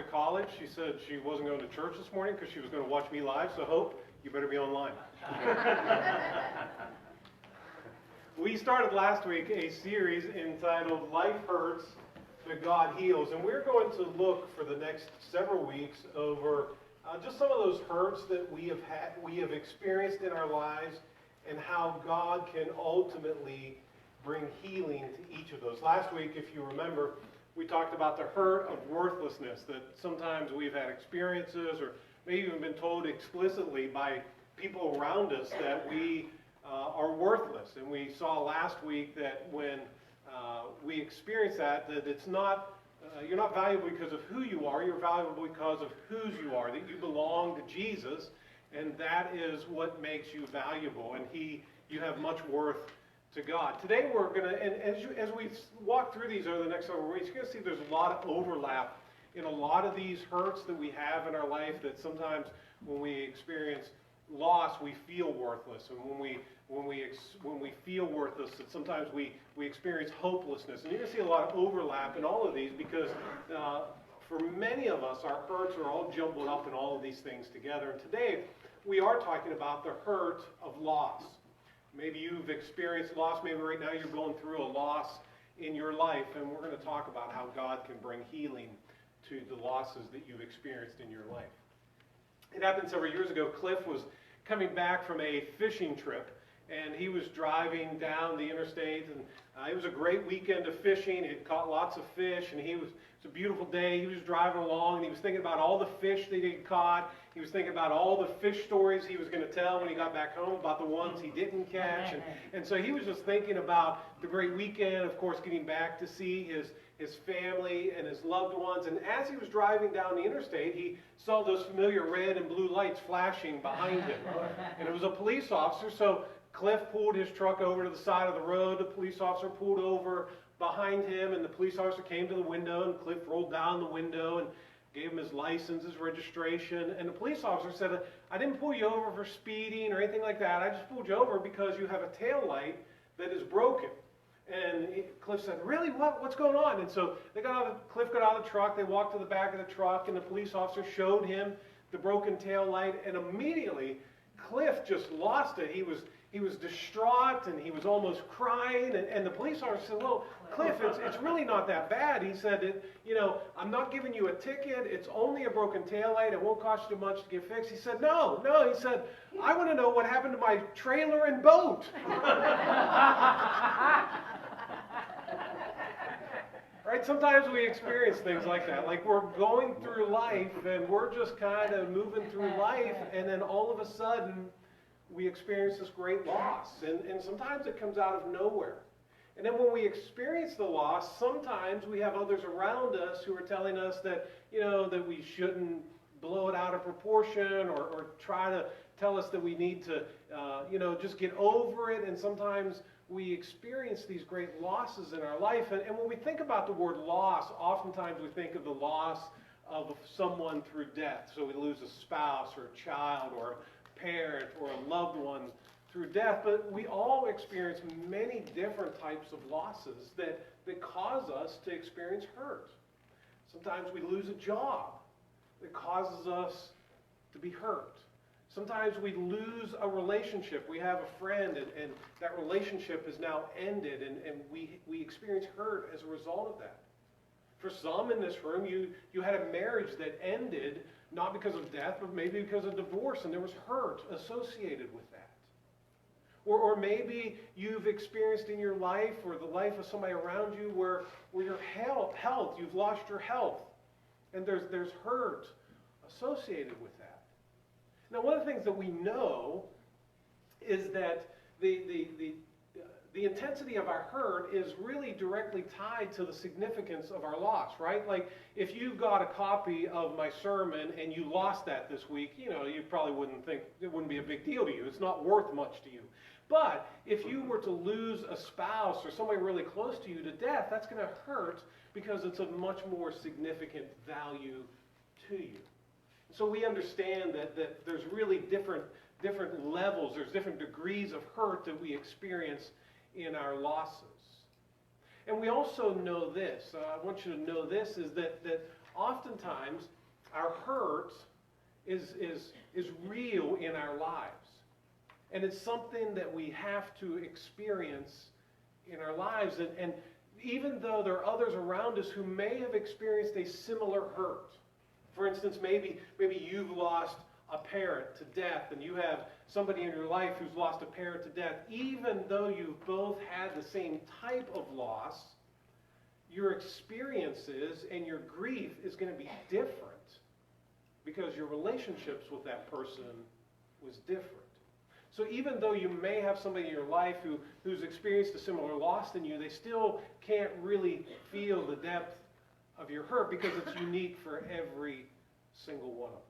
at college. She said she wasn't going to church this morning because she was going to watch me live, so Hope, you better be online. We started last week a series entitled Life Hurts, but God Heals, and we're going to look for the next several weeks over just some of those hurts that we have experienced in our lives, and how God can ultimately bring healing to each of those. Last week, if you remember, we talked about the hurt of worthlessness, that sometimes we've had experiences or maybe even been told explicitly by people around us that we are worthless. And we saw last week that when we experience that it's not, you're not valuable because of who you are, you're valuable because of whose you are, that you belong to Jesus, and that is what makes you valuable, and you have much worth to God. Today we're going to, and as we walk through these over the next several weeks, you're going to see there's a lot of overlap in a lot of these hurts that we have in our life, that sometimes when we experience loss, we feel worthless, and when we feel worthless, that sometimes we experience hopelessness. And you're going to see a lot of overlap in all of these because for many of us, our hurts are all jumbled up in all of these things together. And today, we are talking about the hurt of loss. Maybe you've experienced loss. Maybe right now you're going through a loss in your life, and we're going to talk about how God can bring healing to the losses that you've experienced in your life. It happened several years ago. Cliff was coming back from a fishing trip, and he was driving down the interstate, and it was a great weekend of fishing. He had caught lots of fish, and it was a beautiful day. He was driving along, and he was thinking about all the fish that he had caught. He was thinking about all the fish stories he was going to tell when he got back home about the ones he didn't catch. And so he was just thinking about the great weekend, of course, getting back to see his family and his loved ones. And as he was driving down the interstate, he saw those familiar red and blue lights flashing behind him. And it was a police officer, so Cliff pulled his truck over to the side of the road. The police officer pulled over behind him, and the police officer came to the window, and Cliff rolled down the window and gave him his license, his registration. And the police officer said, I didn't pull you over for speeding or anything like that. I just pulled you over because you have a tail light that is broken. And Cliff said, really? What's going on? And so Cliff got out of the truck, they walked to the back of the truck, and the police officer showed him the broken tail light, and immediately Cliff just lost it. He was distraught, and he was almost crying, and the police officer said, well, Cliff, it's really not that bad. He said, I'm not giving you a ticket. It's only a broken taillight. It won't cost you much to get fixed. He said, no. He said, I want to know what happened to my trailer and boat. Right? Sometimes we experience things like that. Like we're going through life, and we're just kind of moving through life, and then all of a sudden, we experience this great loss, and sometimes it comes out of nowhere. And then when we experience the loss, sometimes we have others around us who are telling us that, that we shouldn't blow it out of proportion, or try to tell us that we need to, just get over it. And sometimes we experience these great losses in our life. And when we think about the word loss, oftentimes we think of the loss of someone through death. So we lose a spouse or a child or parent or a loved one through death, but we all experience many different types of losses that cause us to experience hurt. Sometimes we lose a job that causes us to be hurt. Sometimes we lose a relationship. We have a friend, and that relationship is now ended, and we experience hurt as a result of that. For some in this room, you had a marriage that ended not because of death, but maybe because of divorce, and there was hurt associated with that. Or maybe you've experienced in your life, or the life of somebody around you, where your health, you've lost your health, and there's hurt associated with that. Now, one of the things that we know is that the intensity of our hurt is really directly tied to the significance of our loss, right? Like, if you got a copy of my sermon and you lost that this week, you probably wouldn't think, it wouldn't be a big deal to you. It's not worth much to you. But if you were to lose a spouse or somebody really close to you to death, that's going to hurt because it's of much more significant value to you. So we understand that there's really different levels, there's different degrees of hurt that we experience in our losses. And we also know this, I want you to know this, is that oftentimes our hurt is real in our lives. And it's something that we have to experience in our lives. And even though there are others around us who may have experienced a similar hurt. For instance, maybe you've lost a parent to death, and you have somebody in your life who's lost a parent to death. Even though you've both had the same type of loss, your experiences and your grief is going to be different because your relationships with that person was different. So even though you may have somebody in your life who's experienced a similar loss than you, they still can't really feel the depth of your hurt because it's unique for every single one of us.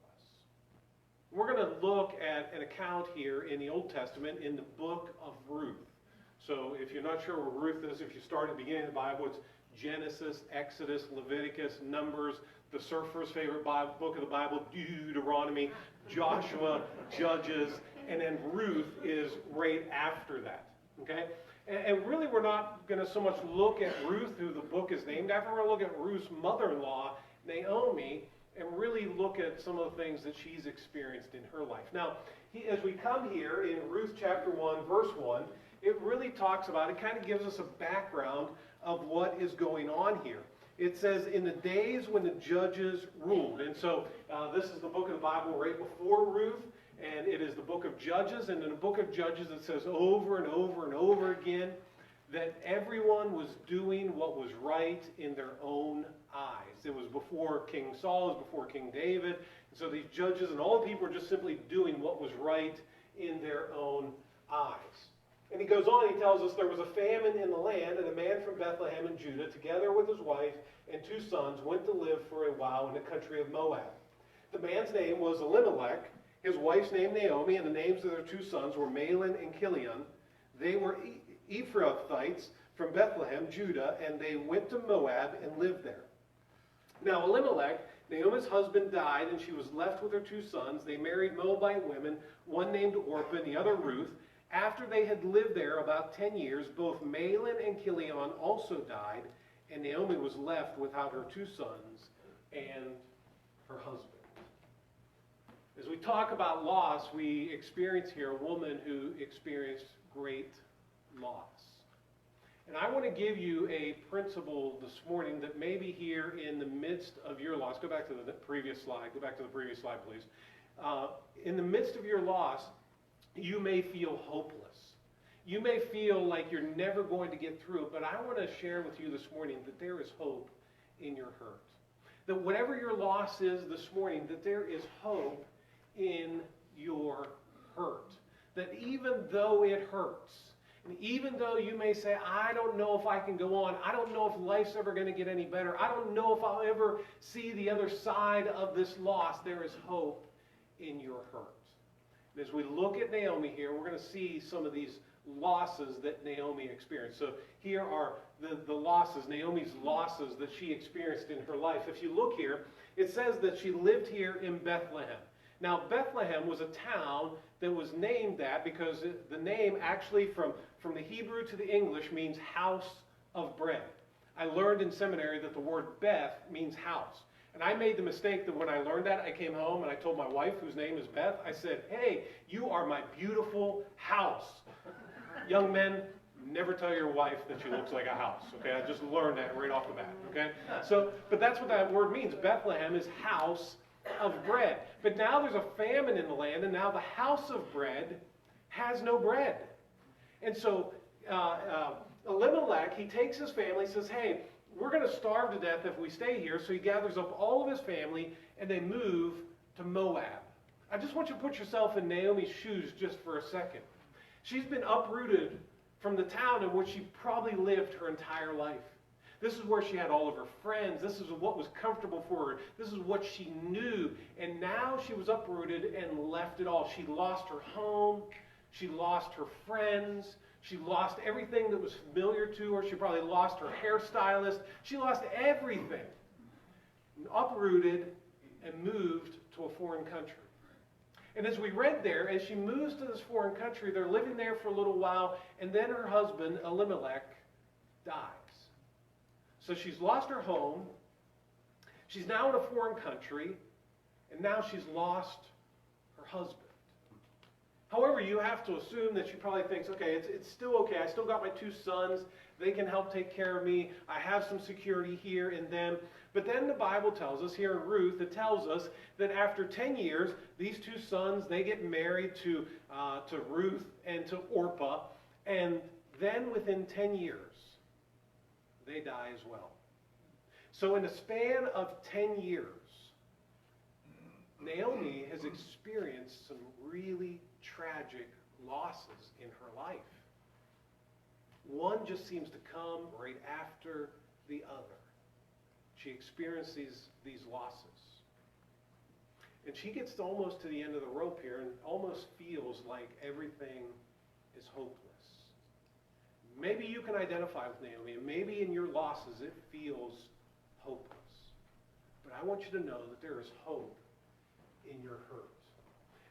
We're going to look at an account here in the Old Testament in the book of Ruth. So if you're not sure where Ruth is, if you start at the beginning of the Bible, it's Genesis, Exodus, Leviticus, Numbers, the surfer's favorite book of the Bible, Deuteronomy, Joshua, Judges, and then Ruth is right after that. Okay? And really we're not going to so much look at Ruth, who the book is named after. We're going to look at Ruth's mother-in-law, Naomi, and really look at some of the things that she's experienced in her life. Now, as we come here in Ruth chapter 1, verse 1, it really talks about, it kind of gives us a background of what is going on here. It says, in the days when the judges ruled. And so this is the book of the Bible right before Ruth, and it is the book of Judges. And in the book of Judges it says over and over and over again that everyone was doing what was right in their own eyes. It was before King Saul, it was before King David. And so these judges and all the people were just simply doing what was right in their own eyes. And he goes on, he tells us there was a famine in the land, and a man from Bethlehem in Judah, together with his wife and 2 sons, went to live for a while in the country of Moab. The man's name was Elimelech, his wife's name Naomi, and the names of their 2 sons were Mahlon and Chilion. They were Ephrathites from Bethlehem, Judah, and they went to Moab and lived there. Now Elimelech, Naomi's husband, died, and she was left with her 2 sons. They married Moabite women, one named Orpah and the other Ruth. After they had lived there about 10 years, both Mahlon and Chilion also died, and Naomi was left without her 2 sons and her husband. As we talk about loss, we experience here a woman who experienced great loss. And I want to give you a principle this morning that maybe here in the midst of your loss, go back to the previous slide, please. In the midst of your loss, you may feel hopeless. You may feel like you're never going to get through it, but I want to share with you this morning that there is hope in your hurt. That whatever your loss is this morning, that there is hope in your hurt. That even though it hurts, and even though you may say, I don't know if I can go on, I don't know if life's ever going to get any better, I don't know if I'll ever see the other side of this loss, there is hope in your hurt. And as we look at Naomi here, we're going to see some of these losses that Naomi experienced. So here are the losses, Naomi's losses that she experienced in her life. If you look here, it says that she lived here in Bethlehem. Now, Bethlehem was a town that was named that because the name actually from the Hebrew to the English means house of bread. I learned in seminary that the word Beth means house. And I made the mistake that when I learned that, I came home and I told my wife, whose name is Beth, I said, hey, you are my beautiful house. Young men, never tell your wife that she looks like a house, okay? I just learned that right off the bat, okay? So, but that's what that word means. Bethlehem is house of bread. But now there's a famine in the land, and now the house of bread has no bread. And so Elimelech, he takes his family, says, hey, we're going to starve to death if we stay here. So he gathers up all of his family, and they move to Moab. I just want you to put yourself in Naomi's shoes just for a second. She's been uprooted from the town in which she probably lived her entire life. This is where she had all of her friends. This is what was comfortable for her. This is what she knew. And now she was uprooted and left it all. She lost her home. She lost her friends. She lost everything that was familiar to her. She probably lost her hairstylist. She lost everything. Uprooted and moved to a foreign country. And as we read there, as she moves to this foreign country, they're living there for a little while, and then her husband, Elimelech, dies. So she's lost her home. She's now in a foreign country, and now she's lost her husband. However, you have to assume that she probably thinks, okay, it's still okay. I still got my 2 sons. They can help take care of me. I have some security here in them. But then the Bible tells us here in Ruth, it tells us that after 10 years, these 2 sons, they get married to Ruth and to Orpah. And then within 10 years, they die as well. So in the span of 10 years, Naomi has experienced some really tragic losses in her life. One just seems to come right after the other. She experiences these losses. And she gets almost to the end of the rope here and almost feels like everything is hopeless. Maybe you can identify with Naomi, and maybe in your losses it feels hopeless. But I want you to know that there is hope in your hurt.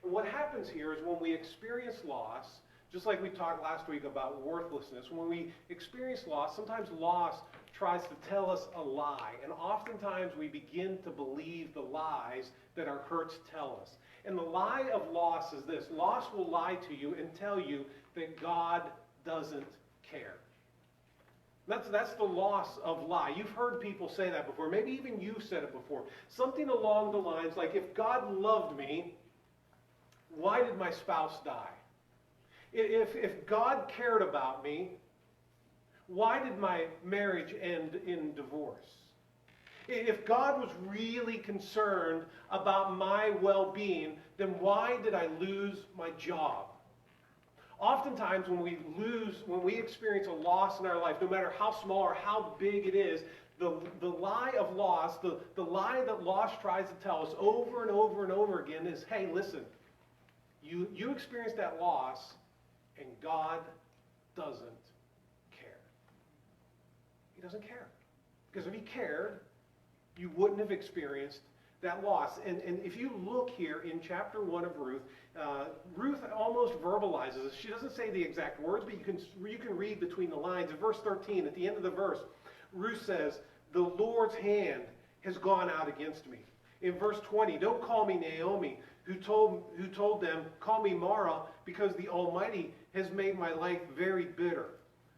And what happens here is when we experience loss, just like we talked last week about worthlessness, when we experience loss, sometimes loss tries to tell us a lie. And oftentimes we begin to believe the lies that our hurts tell us. And the lie of loss is this. Loss will lie to you and tell you that God doesn't care. That's the loss of lie. You've heard people say that before. Maybe even you said it before. Something along the lines like, if God loved me, why did my spouse die? If God cared about me, why did my marriage end in divorce? If God was really concerned about my well-being, then why did I lose my job? Oftentimes when we experience a loss in our life, no matter how small or how big it is, the lie of loss, the lie that loss tries to tell us over and over and over again is, hey, listen, you experienced that loss, and God doesn't care. He doesn't care. Because if he cared, you wouldn't have experienced that loss. And if you look here in chapter 1 of Ruth, Ruth almost verbalizes it. She doesn't say the exact words, but you can read between the lines. In verse 13, at the end of the verse, Ruth says, the Lord's hand has gone out against me. In verse 20, don't call me Naomi, who told them, call me Mara, because the Almighty has made my life very bitter.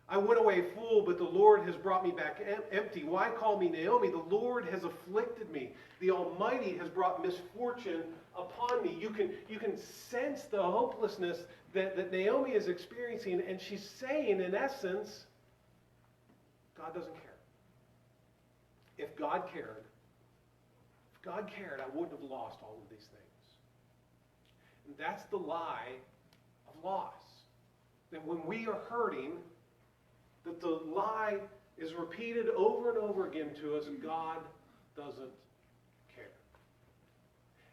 I went away full, but the Lord has brought me back empty. Why call me Naomi? The Lord has afflicted me. The Almighty has brought misfortune upon me. You can sense the hopelessness that Naomi is experiencing, and she's saying, in essence, God doesn't care. If God cared, I wouldn't have lost all of these things. And that's the lie of loss. That when we are hurting, that the lie is repeated over and over again to us, God doesn't care.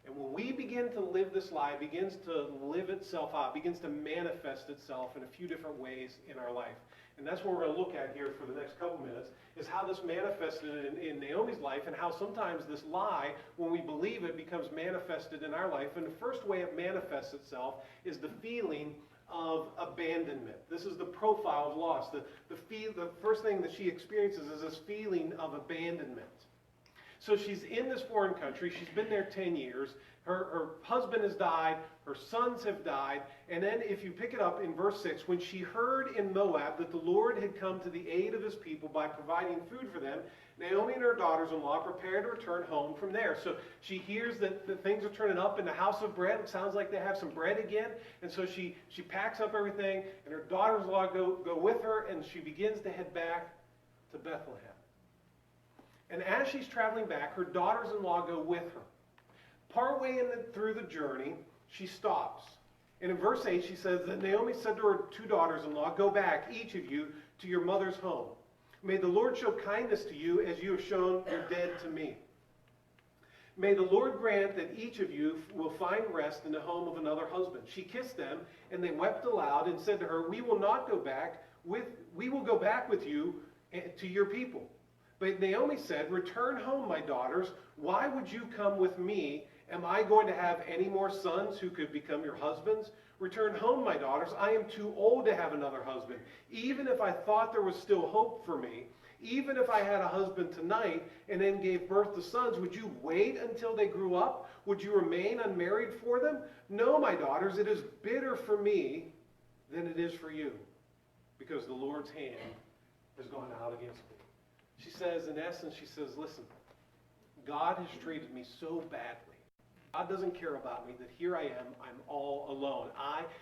And when we begin to live this lie, it begins to live itself out, begins to manifest itself in a few different ways in our life. And that's what we're going to look at here for the next couple minutes, is how this manifested in Naomi's life, and how sometimes this lie, when we believe it, becomes manifested in our life. And the first way it manifests itself is the feeling of abandonment. This is the profile of loss. The first thing that she experiences is this feeling of abandonment. So she's in this foreign country. She's been there 10 years. Her husband has died. Her sons have died. And then if you pick it up in verse 6, when she heard in Moab that the Lord had come to the aid of his people by providing food for them, Naomi and her daughters-in-law prepared to return home from there. So she hears that things are turning up in the house of bread. It sounds like they have some bread again. And so she packs up everything, and her daughters-in-law go with her, and she begins to head back to Bethlehem. And as she's traveling back, her daughters-in-law go with her. Partway through the journey, she stops. And in verse 8, she says that Naomi said to her 2 daughters-in-law, go back, each of you, to your mother's home. May the Lord show kindness to you as you have shown your dead to me. May the Lord grant that each of you will find rest in the home of another husband. She kissed them, and they wept aloud and said to her, we will go back with you to your people. But Naomi said, return home, my daughters. Why would you come with me? Am I going to have any more sons who could become your husbands? Return home, my daughters. I am too old to have another husband. Even if I thought there was still hope for me, Even if I had a husband tonight and then gave birth to sons, would you wait until they grew up? Would you remain unmarried for them? No, my daughters, it is better for me than it is for you, because the Lord's hand has gone out against me. She says, in essence, she says, listen, God has treated me so badly. God doesn't care about me, that here I am, I'm all alone.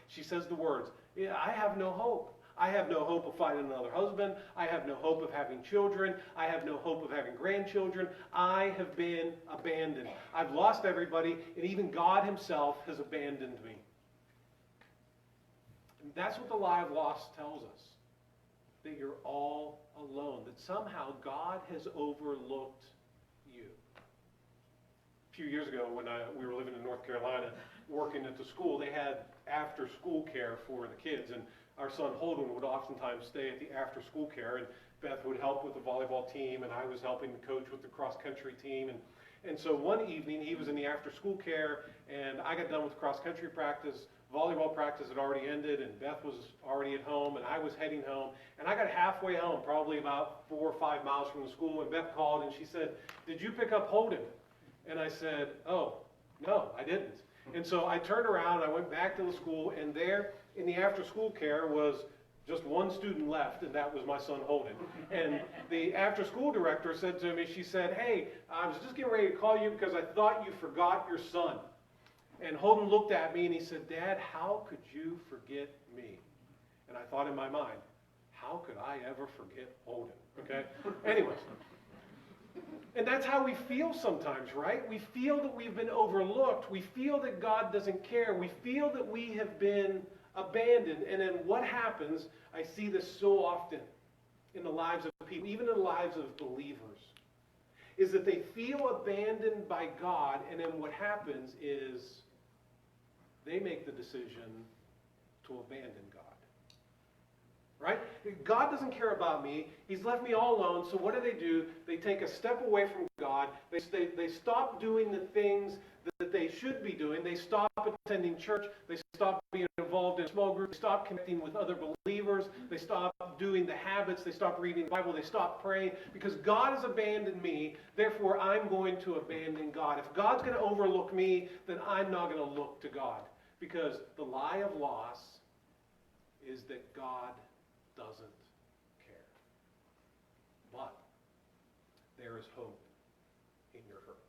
She says the words, I have no hope. I have no hope of finding another husband. I have no hope of having children. I have no hope of having grandchildren. I have been abandoned. I've lost everybody, and even God himself has abandoned me. And that's what the lie of loss tells us, that you're all alone, that somehow God has overlooked you. A few years ago, when we were living in North Carolina, working at the school, they had after-school care for the kids, and our son Holden would oftentimes stay at the after-school care, and Beth would help with the volleyball team, and I was helping the coach with the cross-country team. And so one evening, he was in the after-school care, and I got done with cross-country practice. Volleyball practice had already ended, and Beth was already at home, and I was heading home. And I got halfway home, probably about 4 or 5 miles from the school, and Beth called, and she said, "Did you pick up Holden?" And I said, "Oh, no, I didn't." And so I turned around, I went back to the school, and there in the after-school care was just one student left, and that was my son Holden. And the after-school director said to me, she said, "Hey, I was just getting ready to call you because I thought you forgot your son." And Holden looked at me and he said, "Dad, how could you forget me?" And I thought in my mind, how could I ever forget Holden? Okay? Anyways. And that's how we feel sometimes, right? We feel that we've been overlooked. We feel that God doesn't care. We feel that we have been abandoned. And then what happens, I see this so often in the lives of people, even in the lives of believers, is that they feel abandoned by God, and then what happens is they make the decision to abandon God. Right? God doesn't care about me. He's left me all alone. So what do? They take a step away from God. They stop doing the things that they should be doing. They stop attending church. They stop being involved in a small group. They stop connecting with other believers. They stop doing the habits. They stop reading the Bible. They stop praying. Because God has abandoned me, therefore I'm going to abandon God. If God's going to overlook me, then I'm not going to look to God. Because the lie of loss is that God doesn't care. But there is hope in your hurt.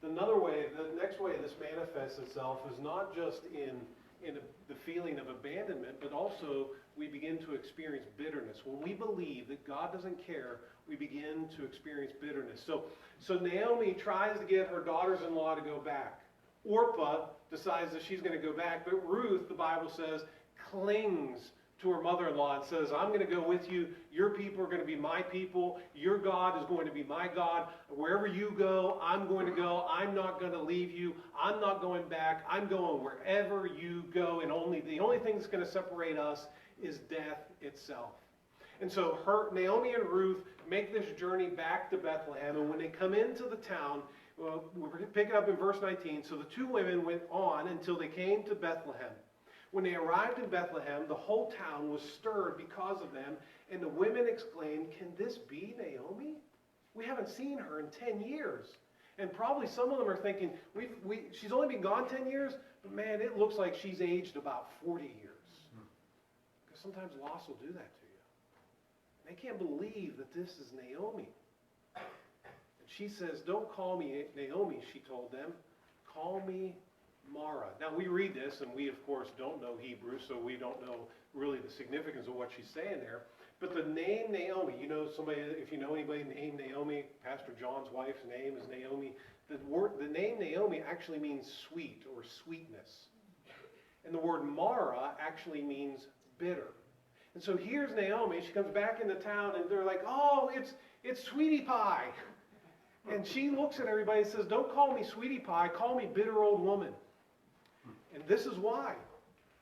The next way this manifests itself is not just in the feeling of abandonment, but also we begin to experience bitterness. When we believe that God doesn't care, we begin to experience bitterness. So Naomi tries to get her daughters-in-law to go back. Orpah decides that she's going to go back, but Ruth, the Bible says, clings to her mother-in-law and says, "I'm going to go with you. Your people are going to be my people. Your God is going to be my God. Wherever you go, I'm going to go. I'm not going to leave you. I'm not going back. I'm going wherever you go. And the only thing that's going to separate us is death itself." And so Naomi and Ruth make this journey back to Bethlehem. And when they come into the town, well, we're picking up in verse 19. So the two women went on until they came to Bethlehem. When they arrived in Bethlehem, the whole town was stirred because of them, and the women exclaimed, "Can this be Naomi? We haven't seen her in 10 years. And probably some of them are thinking, she's only been gone 10 years, but man, it looks like she's aged about 40 years. Because sometimes loss will do that to you. They can't believe that this is Naomi. And she says, "Don't call me Naomi," she told them. "Call me Mara." Now we read this, and we of course don't know Hebrew, so we don't know really the significance of what she's saying there. But the name Naomi, if you know anybody named Naomi, Pastor John's wife's name is Naomi. The name Naomi actually means sweet or sweetness. And the word Mara actually means bitter. And so here's Naomi, she comes back into town, and they're like, "Oh, it's Sweetie Pie." And she looks at everybody and says, "Don't call me Sweetie Pie, call me bitter old woman." And this is why.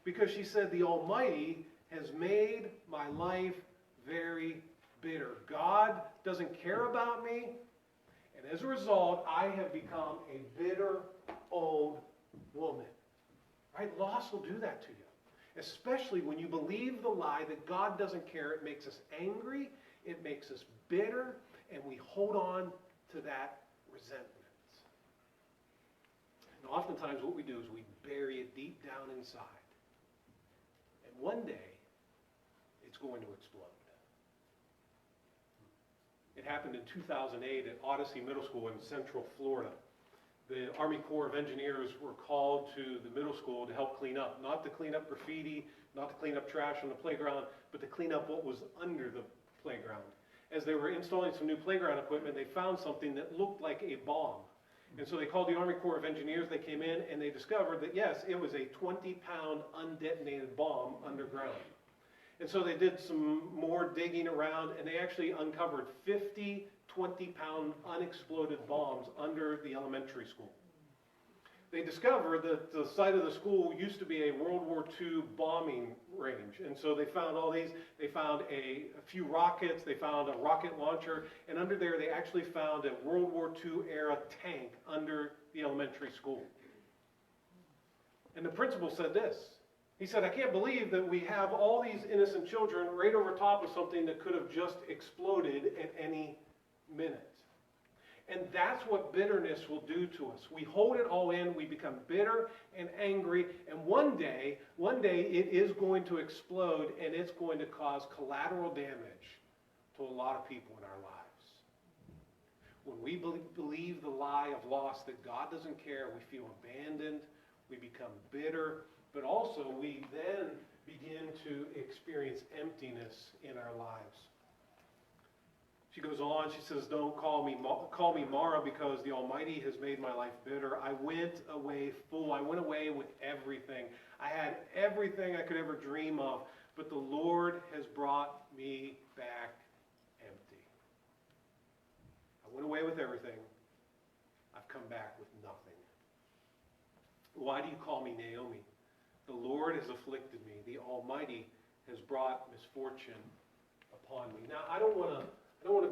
Because she said, "The Almighty has made my life very bitter. God doesn't care about me, and as a result, I have become a bitter old woman." Right? Loss will do that to you. Especially when you believe the lie that God doesn't care. It makes us angry. It makes us bitter, and we hold on to that resentment. And oftentimes what we do is we bury it deep down inside. And one day, it's going to explode. It happened in 2008 at Odyssey Middle School in Central Florida. The Army Corps of Engineers were called to the middle school to help clean up. Not to clean up graffiti, not to clean up trash on the playground, but to clean up what was under the playground. As they were installing some new playground equipment, they found something that looked like a bomb. And so they called the Army Corps of Engineers. They came in and they discovered that, yes, it was a 20-pound undetonated bomb underground. And so they did some more digging around, and they actually uncovered 50 20-pound unexploded bombs under the elementary school. They discovered that the site of the school used to be a World War II bombing range. And so they found all these. They found a few rockets. They found a rocket launcher. And under there, they actually found a World War II era tank under the elementary school. And the principal said this. He said, I can't believe that we have all these innocent children right over top of something that could have just exploded at any minute. And that's what bitterness will do to us. We hold it all in, we become bitter and angry, and one day it is going to explode, and it's going to cause collateral damage to a lot of people in our lives. When we believe the lie of loss that God doesn't care, we feel abandoned, we become bitter, but also we then begin to experience emptiness in our lives. She goes on, she says, don't call me Mara, because the Almighty has made my life bitter. I went away full. I went away with everything. I had everything I could ever dream of, but the Lord has brought me back empty. I went away with everything. I've come back with nothing. Why do you call me Naomi? The Lord has afflicted me. The Almighty has brought misfortune upon me. Now, I don't want to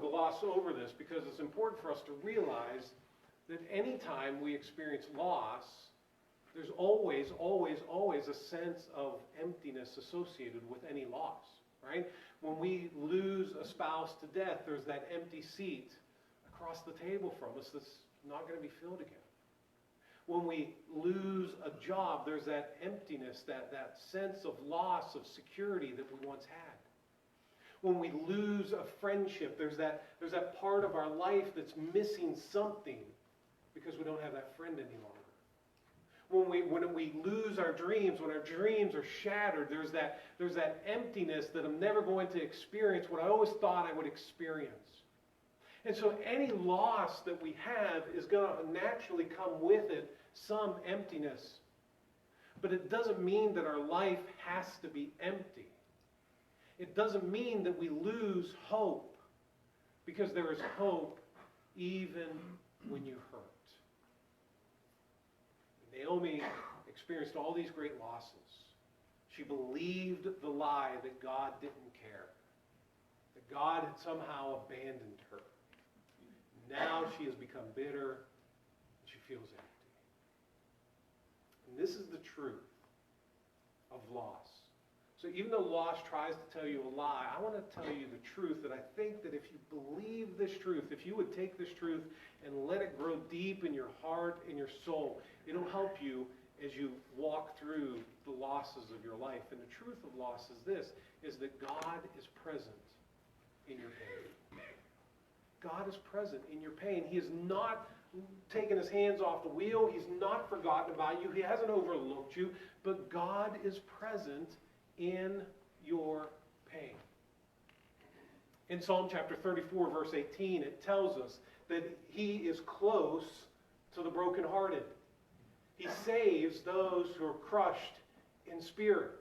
gloss over this, because it's important for us to realize that anytime we experience loss, there's always a sense of emptiness associated with any loss, right? When we lose a spouse to death, there's that empty seat across the table from us that's not going to be filled again. When we lose a job, there's that emptiness, that sense of loss of security that we once had. When we lose a friendship, there's that part of our life that's missing something because we don't have that friend any longer. When we lose our dreams, when our dreams are shattered, there's that emptiness that I'm never going to experience what I always thought I would experience. And so any loss that we have is going to naturally come with it some emptiness. But it doesn't mean that our life has to be empty. It doesn't mean that we lose hope, because there is hope even when you hurt. Naomi experienced all these great losses. She believed the lie that God didn't care, that God had somehow abandoned her. Now she has become bitter, and she feels empty. And this is the truth of loss. So even though loss tries to tell you a lie, I want to tell you the truth, that I think that if you believe this truth, if you would take this truth and let it grow deep in your heart and your soul, it'll help you as you walk through the losses of your life. And the truth of loss is this, is that God is present in your pain. God is present in your pain. He has not taken his hands off the wheel. He's not forgotten about you. He hasn't overlooked you. But God is present in your pain. In Psalm chapter 34, verse 18, it tells us that he is close to the brokenhearted. He saves those who are crushed in spirit.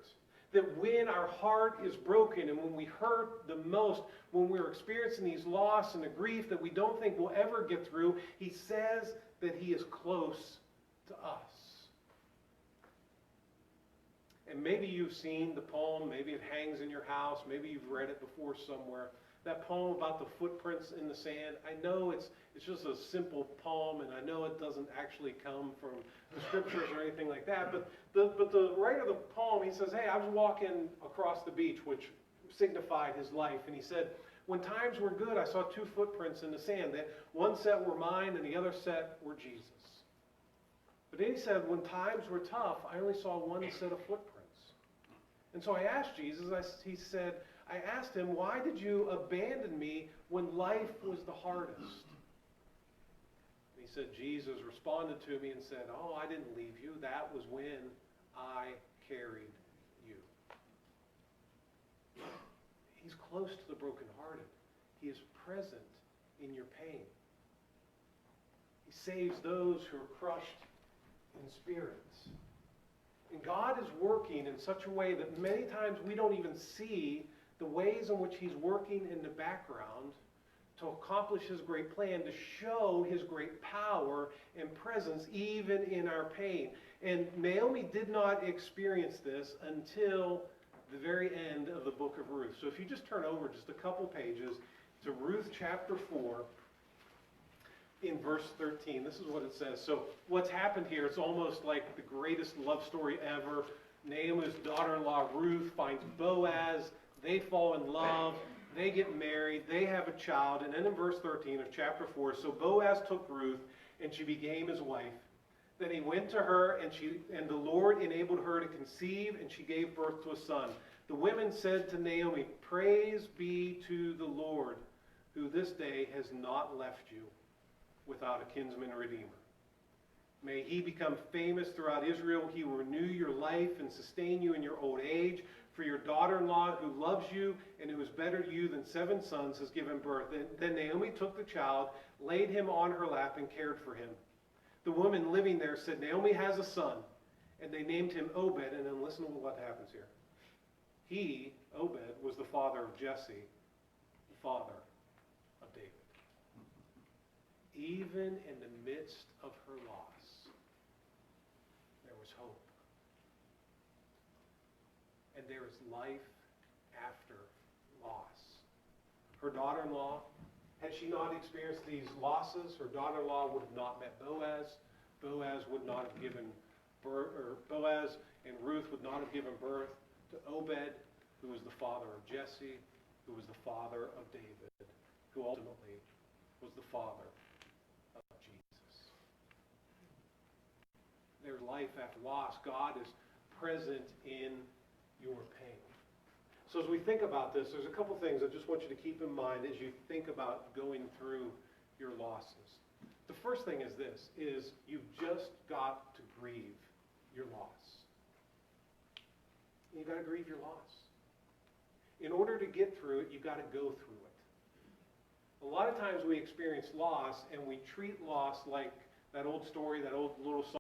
That when our heart is broken and when we hurt the most, when we're experiencing these loss and the grief that we don't think we'll ever get through, he says that he is close to us. And maybe you've seen the poem, maybe it hangs in your house, maybe you've read it before somewhere. That poem about the footprints in the sand, I know it's just a simple poem, and I know it doesn't actually come from the scriptures or anything like that, but the writer of the poem, he says, hey, I was walking across the beach, which signified his life, and he said, When times were good, I saw two footprints in the sand. That one set were mine and the other set were Jesus. But then he said, when times were tough, I only saw one set of footprints. And so I asked Jesus, I asked him, why did you abandon me when life was the hardest? And he said, Jesus responded to me and said, oh, I didn't leave you. That was when I carried you. He's close to the brokenhearted. He is present in your pain. He saves those who are crushed in spirits. And God is working in such a way that many times we don't even see the ways in which he's working in the background to accomplish his great plan, to show his great power and presence even in our pain. And Naomi did not experience this until the very end of the book of Ruth. So if you just turn over just a couple pages to Ruth chapter 4, in verse 13, this is what it says. So what's happened here, it's almost like the greatest love story ever. Naomi's daughter-in-law Ruth finds Boaz. They fall in love. They get married. They have a child. And then in verse 13 of chapter 4, so Boaz took Ruth, and she became his wife. Then he went to her, and the Lord enabled her to conceive, and she gave birth to a son. The women said to Naomi, praise be to the Lord, who this day has not left you without a kinsman redeemer. May he become famous throughout Israel. He will renew your life and sustain you in your old age. For your daughter-in-law, who loves you and who is better to you than 7 sons, has given birth. Then Naomi took the child, laid him on her lap, and cared for him. The woman living there said, Naomi has a son. And they named him Obed. And then listen to what happens here. He, Obed, was the father of Jesse, the father of David. Even in the midst of her loss, there was hope. And there is life after loss. Her daughter-in-law, had she not experienced these losses, her daughter-in-law would have not met Boaz. Boaz would not have given birth, or Boaz and Ruth would not have given birth to Obed, who was the father of Jesse, who was the father of David, who ultimately was the father of Jesus. There's life after loss. God is present in your pain. So as we think about this, there's a couple things I just want you to keep in mind as you think about going through your losses. The first thing is this, is you've just got to grieve your loss. You've got to grieve your loss. In order to get through it, you've got to go through it. A lot of times we experience loss and we treat loss like that old story, that old little song.